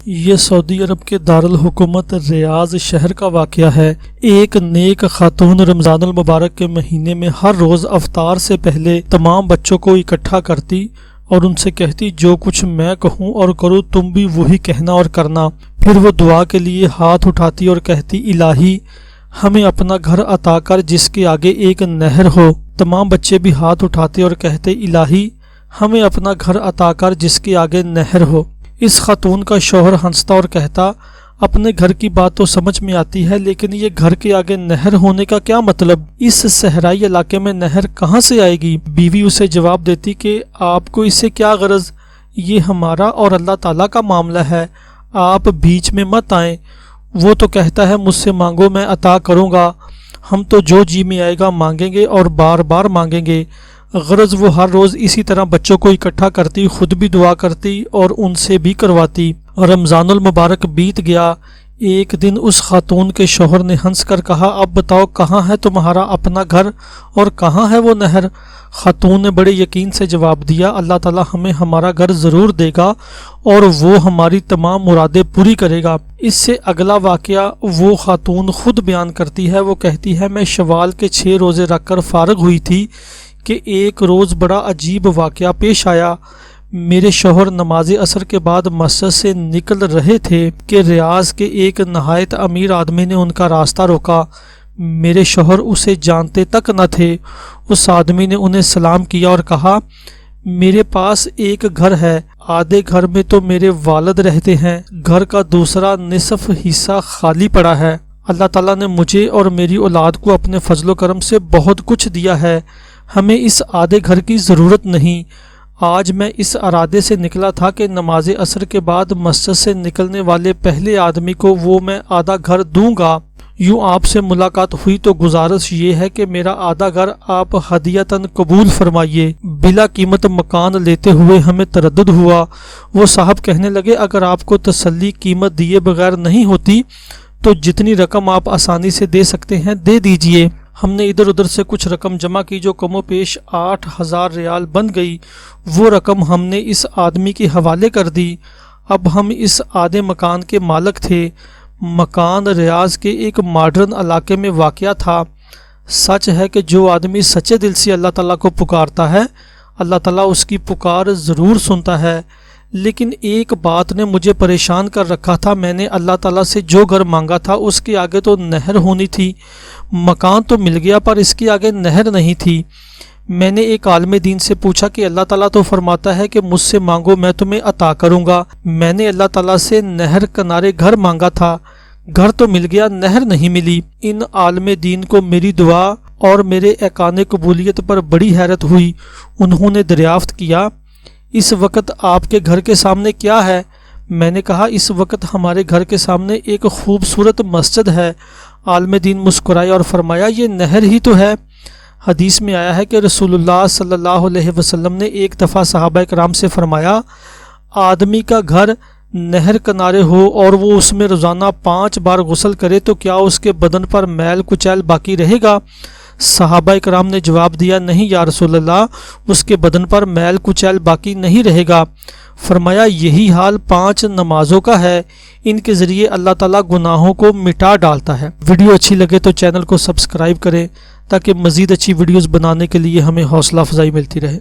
یہ سعودی عرب کے دارالحکومت ریاض شہر کا واقعہ ہے۔ ایک نیک خاتون رمضان المبارک کے مہینے میں ہر روز افطار سے پہلے تمام بچوں کو اکٹھا کرتی اور ان سے کہتی جو کچھ میں کہوں اور کروں تم بھی وہی کہنا اور کرنا۔ پھر وہ دعا کے لیے ہاتھ اٹھاتی اور کہتی الہی ہمیں اپنا گھر عطا کر جس کے آگے ایک نہر ہو۔ تمام بچے بھی ہاتھ اٹھاتے اور کہتے الہی ہمیں اپنا گھر عطا کر جس کے آگے نہر ہو۔ اس خاتون کا شوہر ہنستا اور کہتا اپنے گھر کی بات تو سمجھ میں آتی ہے لیکن یہ گھر کے آگے نہر ہونے کا کیا مطلب؟ اس صحرائی علاقے میں نہر کہاں سے آئے گی؟ بیوی اسے جواب دیتی کہ آپ کو اس سے کیا غرض، یہ ہمارا اور اللہ تعالیٰ کا معاملہ ہے، آپ بیچ میں مت آئیں۔ وہ تو کہتا ہے مجھ سے مانگو میں عطا کروں گا، ہم تو جو جی میں آئے گا مانگیں گے اور بار بار مانگیں گے۔ غرض وہ ہر روز اسی طرح بچوں کو اکٹھا کرتی، خود بھی دعا کرتی اور ان سے بھی کرواتی۔ رمضان المبارک بیت گیا۔ ایک دن اس خاتون کے شوہر نے ہنس کر کہا اب بتاؤ کہاں ہے تمہارا اپنا گھر اور کہاں ہے وہ نہر؟ خاتون نے بڑے یقین سے جواب دیا اللہ تعالیٰ ہمیں ہمارا گھر ضرور دے گا اور وہ ہماری تمام مرادیں پوری کرے گا۔ اس سے اگلا واقعہ وہ خاتون خود بیان کرتی ہے۔ وہ کہتی ہے میں شوال کے 6 روزے رکھ کر فارغ ہوئی تھی کہ ایک روز بڑا عجیب واقعہ پیش آیا۔ میرے شوہر نماز عصر کے بعد مسجد سے نکل رہے تھے کہ ریاض کے ایک نہایت امیر آدمی نے ان کا راستہ روکا۔ میرے شوہر اسے جانتے تک نہ تھے۔ اس آدمی نے انہیں سلام کیا اور کہا میرے پاس ایک گھر ہے، آدھے گھر میں تو میرے والد رہتے ہیں، گھر کا دوسرا نصف حصہ خالی پڑا ہے۔ اللہ تعالیٰ نے مجھے اور میری اولاد کو اپنے فضل و کرم سے بہت کچھ دیا ہے، ہمیں اس آدھے گھر کی ضرورت نہیں۔ آج میں اس ارادے سے نکلا تھا کہ نماز عصر کے بعد مسجد سے نکلنے والے پہلے آدمی کو وہ میں آدھا گھر دوں گا۔ یوں آپ سے ملاقات ہوئی تو گزارش یہ ہے کہ میرا آدھا گھر آپ ہدیتاً قبول فرمائیے۔ بلا قیمت مکان لیتے ہوئے ہمیں تردد ہوا۔ وہ صاحب کہنے لگے اگر آپ کو تسلی قیمت دیے بغیر نہیں ہوتی تو جتنی رقم آپ آسانی سے دے سکتے ہیں دے دیجئے۔ ہم نے ادھر ادھر سے کچھ رقم جمع کی جو کم و بیش 8000 ریال بن گئی۔ وہ رقم ہم نے اس آدمی کے حوالے کر دی۔ اب ہم اس آدھے مکان کے مالک تھے۔ مکان ریاض کے ایک ماڈرن علاقے میں واقع تھا۔ سچ ہے کہ جو آدمی سچے دل سے اللہ تعالیٰ کو پکارتا ہے اللہ تعالیٰ اس کی پکار ضرور سنتا ہے، لیکن ایک بات نے مجھے پریشان کر رکھا تھا۔ میں نے اللہ تعالیٰ سے جو گھر مانگا تھا اس کے آگے تو نہر ہونی تھی، مکان تو مل گیا پر اس کے آگے نہر نہیں تھی۔ میں نے ایک عالم دین سے پوچھا کہ اللہ تعالیٰ تو فرماتا ہے کہ مجھ سے مانگو میں تمہیں عطا کروں گا۔ میں نے اللہ تعالیٰ سے نہر کنارے گھر مانگا تھا، گھر تو مل گیا نہر نہیں ملی۔ ان عالم دین کو میری دعا اور میرے اعلان قبولیت پر بڑی حیرت ہوئی۔ انہوں نے دریافت کیا اس وقت آپ کے گھر کے سامنے کیا ہے؟ میں نے کہا اس وقت ہمارے گھر کے سامنے ایک خوبصورت مسجد ہے۔ عالم دین مسکرائے اور فرمایا یہ نہر ہی تو ہے۔ حدیث میں آیا ہے کہ رسول اللہ صلی اللہ علیہ وسلم نے ایک دفعہ صحابہ کرام سے فرمایا آدمی کا گھر نہر کنارے ہو اور وہ اس میں روزانہ 5 بار غسل کرے تو کیا اس کے بدن پر میل کچیل باقی رہے گا؟ صحابہ کرام نے جواب دیا نہیں یا رسول اللہ، اس کے بدن پر میل کچیل باقی نہیں رہے گا۔ فرمایا یہی حال 5 نمازوں کا ہے، ان کے ذریعے اللہ تعالیٰ گناہوں کو مٹا ڈالتا ہے۔ ویڈیو اچھی لگے تو چینل کو سبسکرائب کریں تاکہ مزید اچھی ویڈیوز بنانے کے لیے ہمیں حوصلہ افزائی ملتی رہے۔